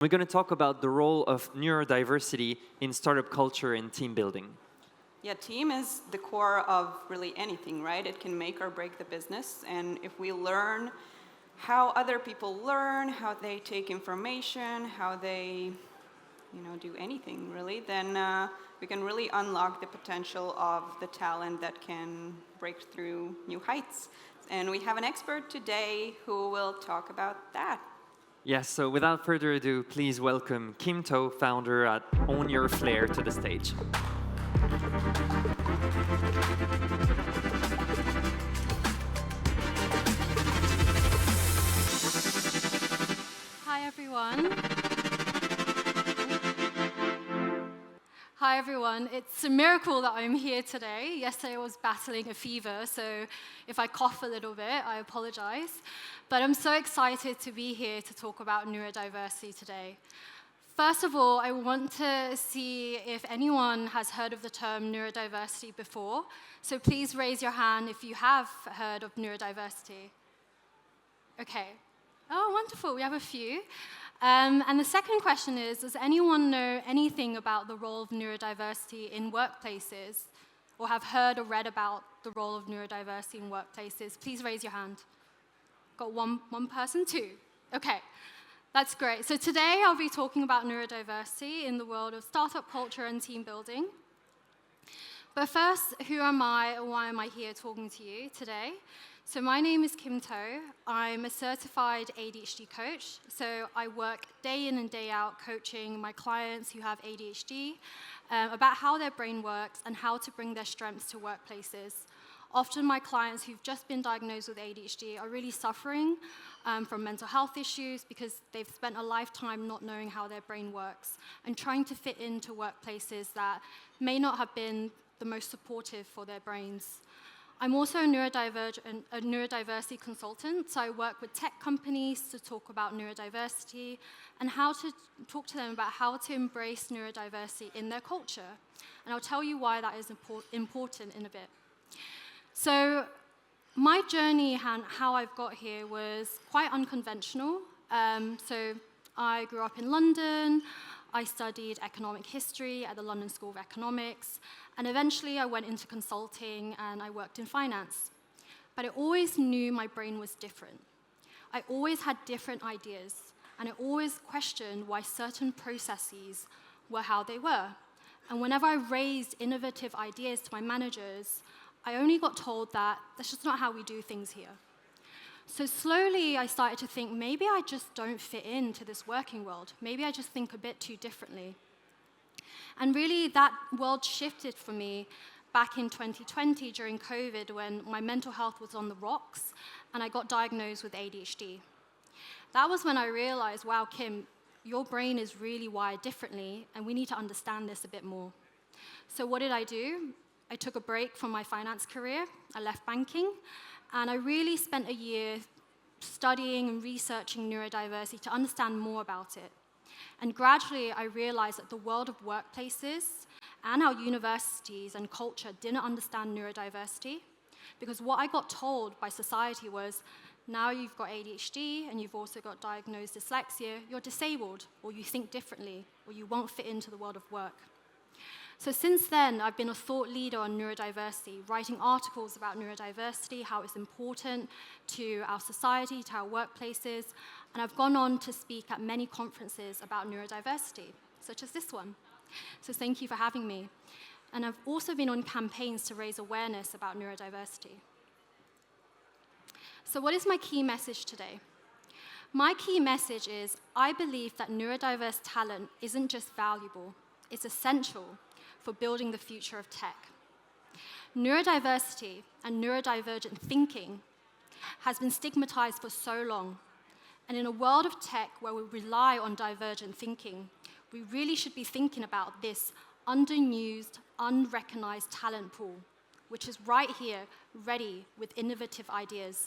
We're going to talk about the role of neurodiversity in startup culture and team building. Yeah, team is the core of really anything, right? It can make or break the business. And if we learn how other people learn, how they take information, how they, do anything really, then we can really unlock the potential of the talent that can break through new heights. And we have an expert today who will talk about that. Yes, so without further ado, please welcome Kim To, founder at Own Your Flair, to the stage. Hi, everyone. Hi, everyone. It's a miracle that I'm here today. Yesterday I was battling a fever, so if I cough a little bit, I apologize. But I'm so excited to be here to talk about neurodiversity today. First of all, I want to see if anyone has heard of the term neurodiversity before. So please raise your hand if you have heard of neurodiversity. Okay. Oh, wonderful. We have a few. And the second question is, does anyone know anything about the role of neurodiversity in workplaces, or have heard or read about the role of neurodiversity in workplaces? Please raise your hand. Got one person, two. Okay, that's great. So today I'll be talking about neurodiversity in the world of startup culture and team building. But first, who am I, and why am I here talking to you today? So my name is Kim To. I'm a certified ADHD coach. So I work day in and day out coaching my clients who have ADHD about how their brain works and how to bring their strengths to workplaces. Often my clients who've just been diagnosed with ADHD are really suffering from mental health issues because they've spent a lifetime not knowing how their brain works and trying to fit into workplaces that may not have been the most supportive for their brains. I'm also a neurodiversity consultant, so I work with tech companies to talk about neurodiversity and how to talk to them about how to embrace neurodiversity in their culture. And I'll tell you why that is important in a bit. So my journey and how I've got here was quite unconventional. So I grew up in London. I studied economic history at the London School of Economics, and eventually I went into consulting and I worked in finance. But I always knew my brain was different. I always had different ideas, and I always questioned why certain processes were how they were. And whenever I raised innovative ideas to my managers, I only got told that that's just not how we do things here. So slowly, I started to think, maybe I just don't fit into this working world. Maybe I just think a bit too differently. And really, that world shifted for me back in 2020 during COVID when my mental health was on the rocks and I got diagnosed with ADHD. That was when I realized, wow, Kim, your brain is really wired differently and we need to understand this a bit more. So what did I do? I took a break from my finance career. I left banking. And I really spent a year studying and researching neurodiversity to understand more about it. And gradually, I realized that the world of workplaces and our universities and culture didn't understand neurodiversity, because what I got told by society was, now you've got ADHD and you've also got diagnosed dyslexia, you're disabled, or you think differently, or you won't fit into the world of work. So since then, I've been a thought leader on neurodiversity, writing articles about neurodiversity, how it's important to our society, to our workplaces, and I've gone on to speak at many conferences about neurodiversity, such as this one. So thank you for having me. And I've also been on campaigns to raise awareness about neurodiversity. So what is my key message today? My key message is, I believe that neurodiverse talent isn't just valuable, it's essential for building the future of tech. Neurodiversity and neurodivergent thinking has been stigmatized for so long. And in a world of tech where we rely on divergent thinking, we really should be thinking about this underused, unrecognized talent pool, which is right here, ready with innovative ideas.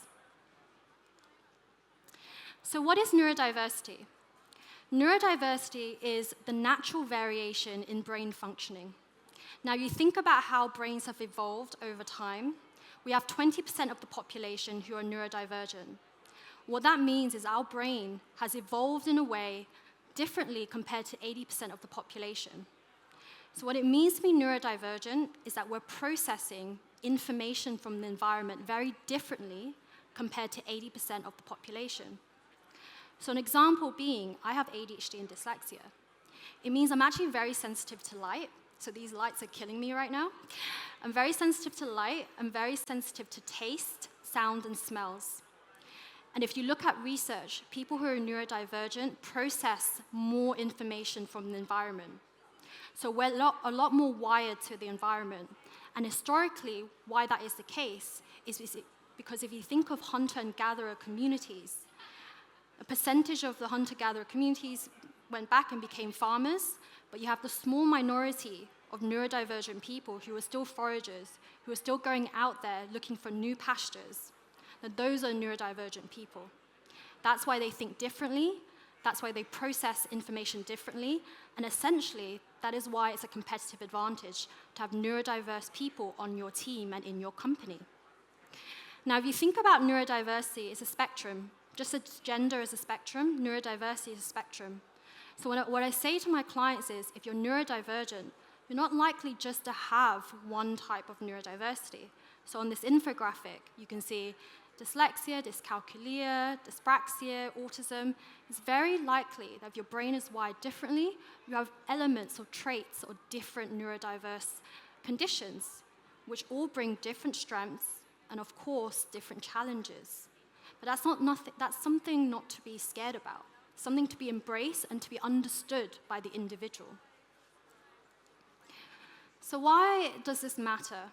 So what is neurodiversity? Neurodiversity is the natural variation in brain functioning. Now, you think about how brains have evolved over time. We have 20% of the population who are neurodivergent. What that means is our brain has evolved in a way differently compared to 80% of the population. So what it means to be neurodivergent is that we're processing information from the environment very differently compared to 80% of the population. So an example being, I have ADHD and dyslexia. It means I'm actually very sensitive to light. So these lights are killing me right now. I'm very sensitive to light. I'm very sensitive to taste, sound, and smells. And if you look at research, people who are neurodivergent process more information from the environment. So we're a lot more wired to the environment. And historically, why that is the case is because if you think of hunter and gatherer communities, a percentage of the hunter-gatherer communities went back and became farmers, but you have the small minority of neurodivergent people who are still foragers, who are still going out there looking for new pastures. Now, those are neurodivergent people. That's why they think differently, that's why they process information differently, and essentially, that is why it's a competitive advantage to have neurodiverse people on your team and in your company. Now, if you think about neurodiversity, it's a spectrum. Just as gender is a spectrum, neurodiversity is a spectrum. So what I say to my clients is, if you're neurodivergent, you're not likely just to have one type of neurodiversity. So on this infographic, you can see dyslexia, dyscalculia, dyspraxia, autism. It's very likely that if your brain is wired differently, you have elements or traits or different neurodiverse conditions, which all bring different strengths and, of course, different challenges. But that's something not to be scared about, something to be embraced and to be understood by the individual. So why does this matter?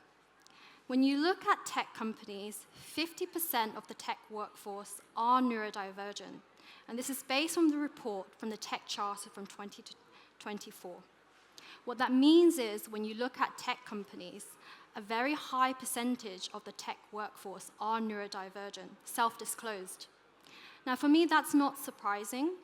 When you look at tech companies, 50% of the tech workforce are neurodivergent. And this is based on the report from the Tech Charter from 2024. What that means is when you look at tech companies, a very high percentage of the tech workforce are neurodivergent, self-disclosed. Now, for me, that's not surprising,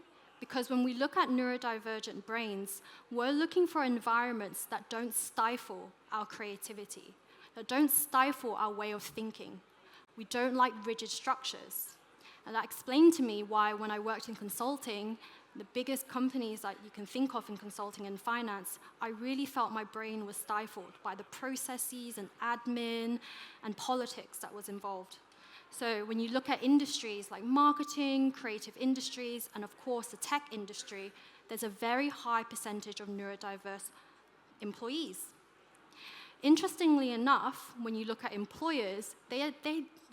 because when we look at neurodivergent brains, we're looking for environments that don't stifle our creativity, that don't stifle our way of thinking. We don't like rigid structures. And that explained to me why when I worked in consulting, the biggest companies that you can think of in consulting and finance, I really felt my brain was stifled by the processes and admin and politics that was involved. So when you look at industries like marketing, creative industries, and of course the tech industry, there's a very high percentage of neurodiverse employees. Interestingly enough, when you look at employers, they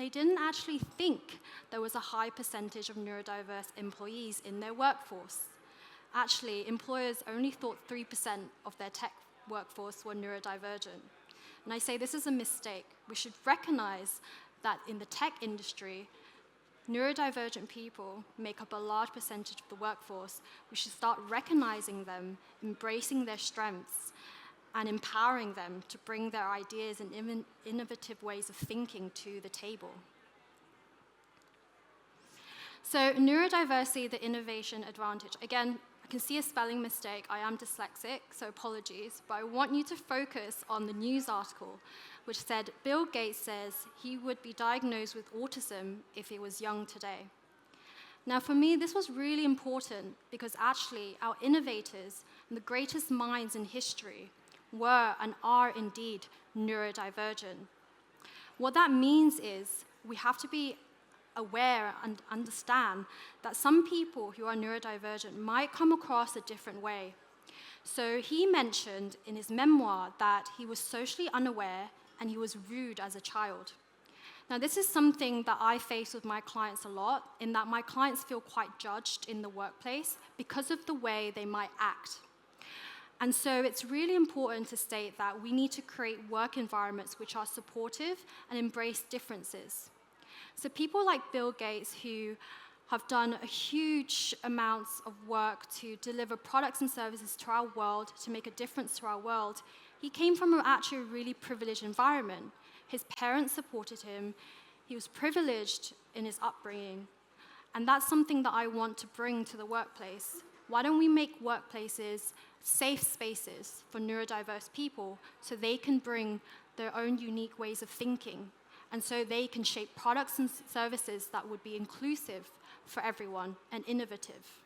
didn't actually think there was a high percentage of neurodiverse employees in their workforce. Actually, employers only thought 3% of their tech workforce were neurodivergent. And I say this is a mistake. We should recognize that in the tech industry, neurodivergent people make up a large percentage of the workforce. We should start recognizing them, embracing their strengths, and empowering them to bring their ideas and innovative ways of thinking to the table. So neurodiversity, the innovation advantage. Again, I can see a spelling mistake. I am dyslexic, so apologies. But I want you to focus on the news article, which said Bill Gates says he would be diagnosed with autism if he was young today. Now, for me, this was really important because actually our innovators and the greatest minds in history were and are indeed neurodivergent. What that means is we have to be aware and understand that some people who are neurodivergent might come across a different way. So he mentioned in his memoir that he was socially unaware and he was rude as a child. Now, this is something that I face with my clients a lot, in that my clients feel quite judged in the workplace because of the way they might act. And so it's really important to state that we need to create work environments which are supportive and embrace differences. So people like Bill Gates, who have done a huge amounts of work to deliver products and services to our world, to make a difference to our world, he came from actually a really privileged environment. His parents supported him. He was privileged in his upbringing. And that's something that I want to bring to the workplace. Why don't we make workplaces safe spaces for neurodiverse people so they can bring their own unique ways of thinking, and so they can shape products and services that would be inclusive for everyone and innovative.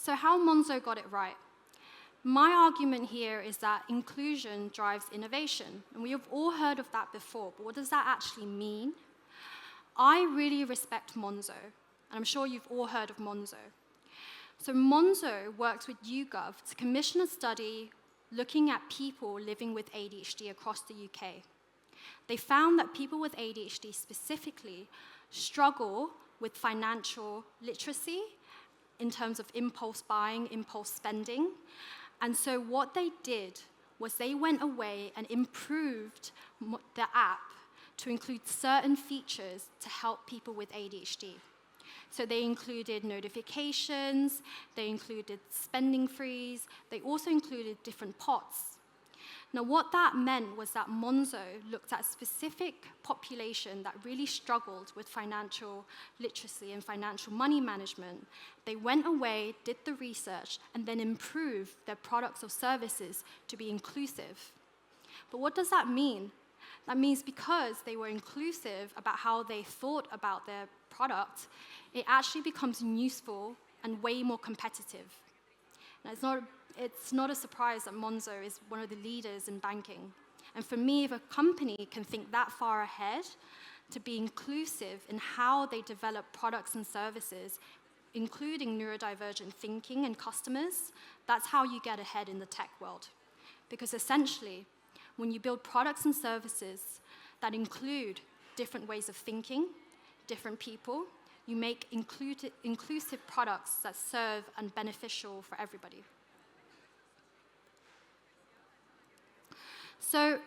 So how Monzo got it right? My argument here is that inclusion drives innovation, and we have all heard of that before, but what does that actually mean? I really respect Monzo, and I'm sure you've all heard of Monzo. So Monzo works with YouGov to commission a study looking at people living with ADHD across the UK. They found that people with ADHD specifically struggle with financial literacy in terms of impulse buying, impulse spending. And so what they did was they went away and improved the app to include certain features to help people with ADHD. So they included notifications, they included spending freeze, they also included different pots. Now what that meant was that Monzo looked at a specific population that really struggled with financial literacy and financial money management. They went away, did the research, and then improved their products or services to be inclusive. But what does that mean? That means because they were inclusive about how they thought about their product, it actually becomes useful and way more competitive. Now, it's not a surprise that Monzo is one of the leaders in banking. And for me, if a company can think that far ahead to be inclusive in how they develop products and services, including neurodivergent thinking and customers, that's how you get ahead in the tech world. Because essentially, when you build products and services that include different ways of thinking, different people, you make inclusive products that serve and beneficial for everybody. So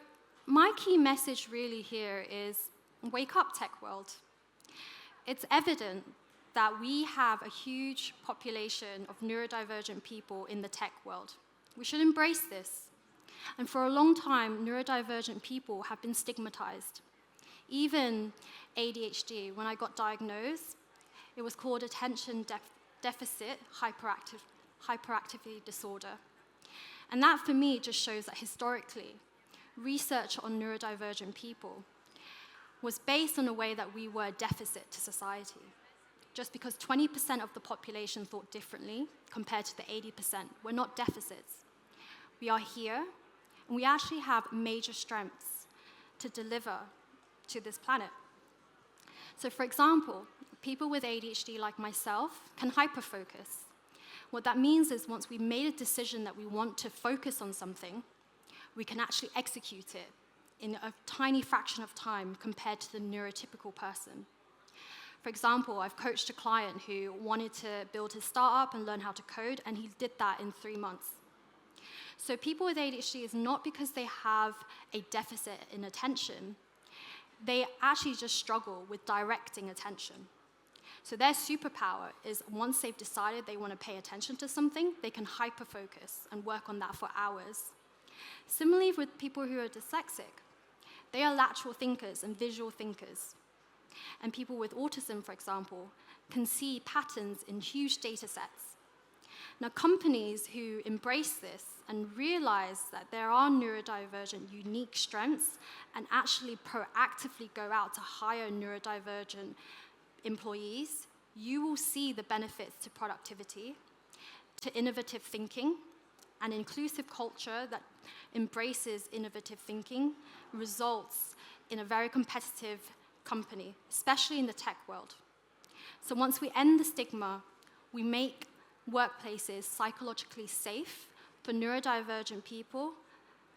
my key message really here is wake up, tech world. It's evident that we have a huge population of neurodivergent people in the tech world. We should embrace this. And for a long time, neurodivergent people have been stigmatized. Even ADHD, when I got diagnosed, it was called attention deficit hyperactivity disorder. And that, for me, just shows that historically, research on neurodivergent people was based on a way that we were a deficit to society. Just because 20% of the population thought differently compared to the 80%, we're not deficits. We are here, and we actually have major strengths to deliver to this planet. So for example, people with ADHD like myself can hyperfocus. What that means is once we've made a decision that we want to focus on something, we can actually execute it in a tiny fraction of time compared to the neurotypical person. For example, I've coached a client who wanted to build his startup and learn how to code, and he did that in 3 months. So people with ADHD is not because they have a deficit in attention, they actually just struggle with directing attention. So their superpower is once they've decided they want to pay attention to something, they can hyper-focus and work on that for hours. Similarly with people who are dyslexic, they are lateral thinkers and visual thinkers. And people with autism, for example, can see patterns in huge data sets. Now, companies who embrace this and realize that there are neurodivergent unique strengths and actually proactively go out to hire neurodivergent employees, you will see the benefits to productivity, to innovative thinking, an inclusive culture that embraces innovative thinking results in a very competitive company, especially in the tech world. So once we end the stigma, we make workplaces psychologically safe for neurodivergent people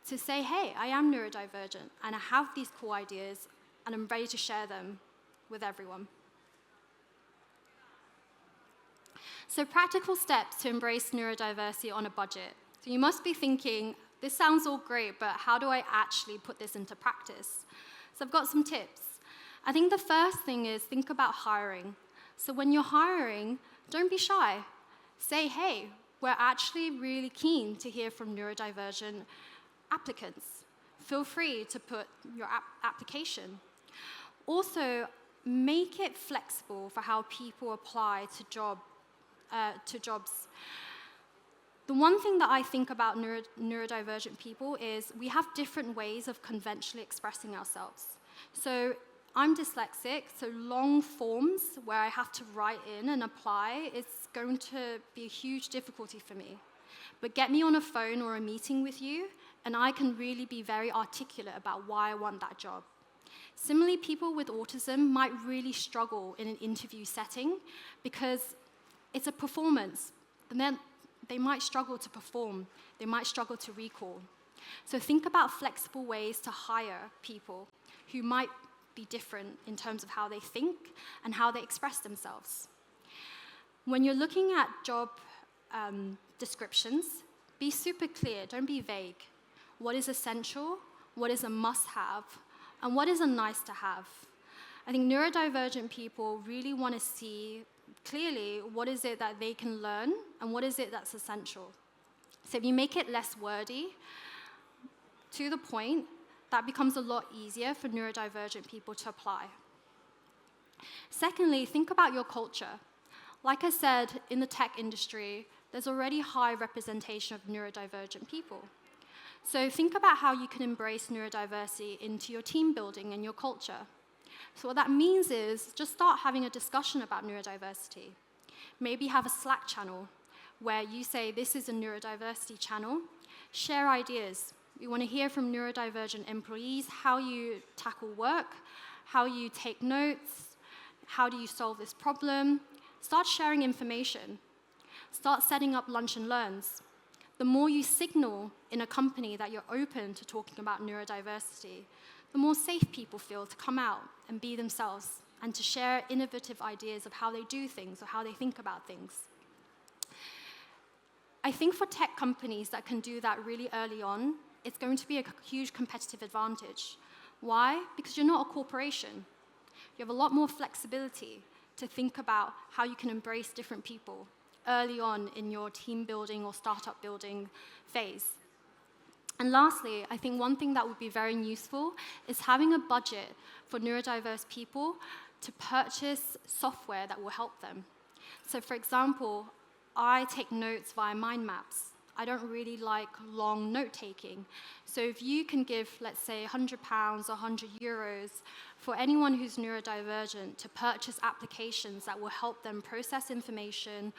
to say, hey, I am neurodivergent, and I have these cool ideas, and I'm ready to share them with everyone. So practical steps to embrace neurodiversity on a budget. So you must be thinking, this sounds all great, but how do I actually put this into practice? So I've got some tips. I think the first thing is think about hiring. So when you're hiring, don't be shy. Say, hey, we're actually really keen to hear from neurodivergent applicants. Feel free to put your application. Also, make it flexible for how people apply to jobs. The one thing that I think about neurodivergent people is we have different ways of conventionally expressing ourselves. So I'm dyslexic, so long forms where I have to write in and apply, it's going to be a huge difficulty for me. But get me on a phone or a meeting with you, and I can really be very articulate about why I want that job. Similarly, people with autism might really struggle in an interview setting because it's a performance, and then they might struggle to perform, they might struggle to recall. So think about flexible ways to hire people who might be different in terms of how they think and how they express themselves. When you're looking at job descriptions, be super clear, don't be vague. What is essential, what is a must-have, and what is a nice-to-have? I think neurodivergent people really want to see clearly what is it that they can learn and what is it that's essential. So if you make it less wordy, to the point, that becomes a lot easier for neurodivergent people to apply. Secondly, think about your culture. Like I said, in the tech industry, there's already high representation of neurodivergent people. So think about how you can embrace neurodiversity into your team building and your culture. So what that means is just start having a discussion about neurodiversity. Maybe have a Slack channel where you say, this is a neurodiversity channel. Share ideas. We want to hear from neurodivergent employees how you tackle work, how you take notes, how do you solve this problem. Start sharing information. Start setting up lunch and learns. The more you signal in a company that you're open to talking about neurodiversity, the more safe people feel to come out and be themselves and to share innovative ideas of how they do things or how they think about things. I think for tech companies that can do that really early on, it's going to be a huge competitive advantage. Why? Because you're not a corporation. You have a lot more flexibility to think about how you can embrace different people early on in your team building or startup building phase. And lastly, I think one thing that would be very useful is having a budget for neurodiverse people to purchase software that will help them. So for example, I take notes via mind maps. I don't really like long note-taking. So if you can give, let's say, £100 or €100 for anyone who's neurodivergent to purchase applications that will help them process information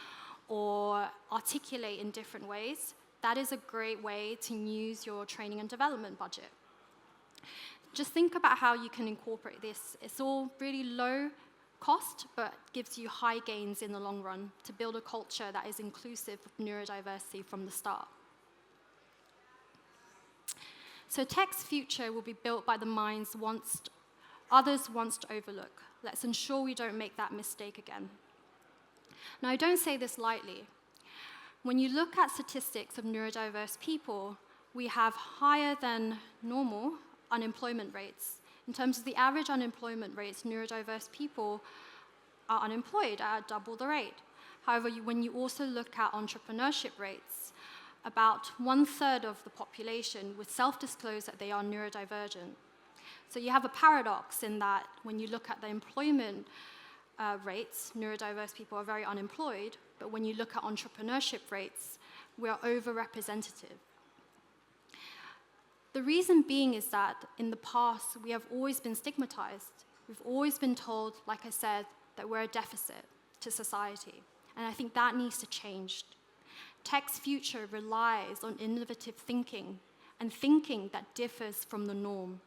or articulate in different ways, that is a great way to use your training and development budget. Just think about how you can incorporate this. It's all really low cost, but gives you high gains in the long run to build a culture that is inclusive of neurodiversity from the start. So tech's future will be built by the minds others once to overlook. Let's ensure we don't make that mistake again. Now, I don't say this lightly. When you look at statistics of neurodiverse people, we have higher than normal unemployment rates. In terms of the average unemployment rates, neurodiverse people are unemployed at double the rate. However, when you also look at entrepreneurship rates, about 1/3 of the population would self-disclose that they are neurodivergent. So you have a paradox in that when you look at the employment rates, neurodiverse people are very unemployed, but when you look at entrepreneurship rates, we are overrepresented. The reason being is that in the past, we have always been stigmatized. We've always been told, like I said, that we're a deficit to society. And I think that needs to change. Tech's future relies on innovative thinking and thinking that differs from the norm.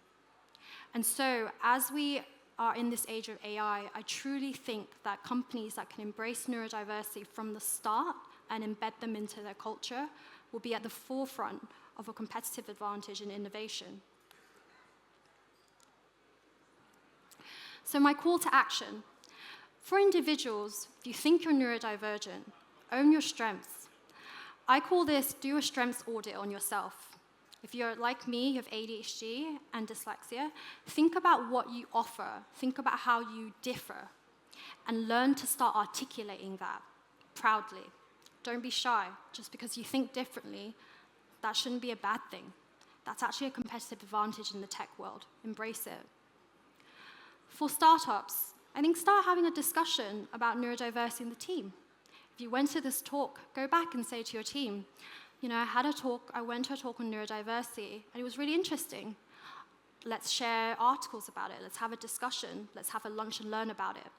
And so as we are in this age of AI, I truly think that companies that can embrace neurodiversity from the start and embed them into their culture will be at the forefront of a competitive advantage in innovation. So my call to action. For individuals, if you think you're neurodivergent, own your strengths. I call this do a strengths audit on yourself. If you're like me, you have ADHD and dyslexia, think about what you offer, think about how you differ, and learn to start articulating that proudly. Don't be shy. Just because you think differently, that shouldn't be a bad thing. That's actually a competitive advantage in the tech world. Embrace it. For startups, I think start having a discussion about neurodiversity in the team. If you went to this talk, go back and say to your team, you know, I went to a talk on neurodiversity, and it was really interesting. Let's share articles about it. Let's have a discussion. Let's have a lunch and learn about it.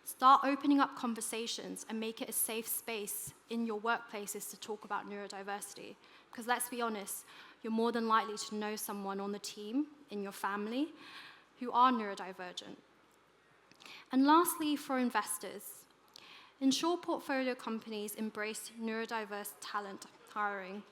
Start opening up conversations and make it a safe space in your workplaces to talk about neurodiversity. Because let's be honest, you're more than likely to know someone on the team, in your family, who are neurodivergent. And lastly, for investors, ensure portfolio companies embrace neurodiverse talent hiring.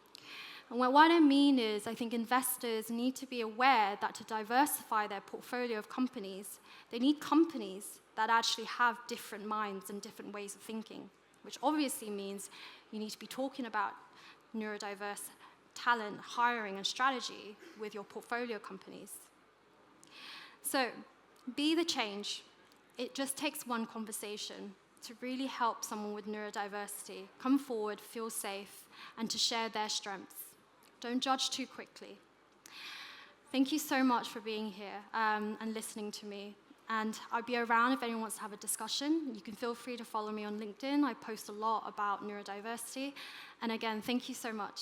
And what I mean is, I think investors need to be aware that to diversify their portfolio of companies, they need companies that actually have different minds and different ways of thinking, which obviously means you need to be talking about neurodiverse talent hiring and strategy with your portfolio companies. So, be the change. It just takes one conversation to really help someone with neurodiversity come forward, feel safe, and to share their strengths. Don't judge too quickly. Thank you so much for being here and listening to me. And I'll be around if anyone wants to have a discussion. You can feel free to follow me on LinkedIn. I post a lot about neurodiversity. And again, thank you so much.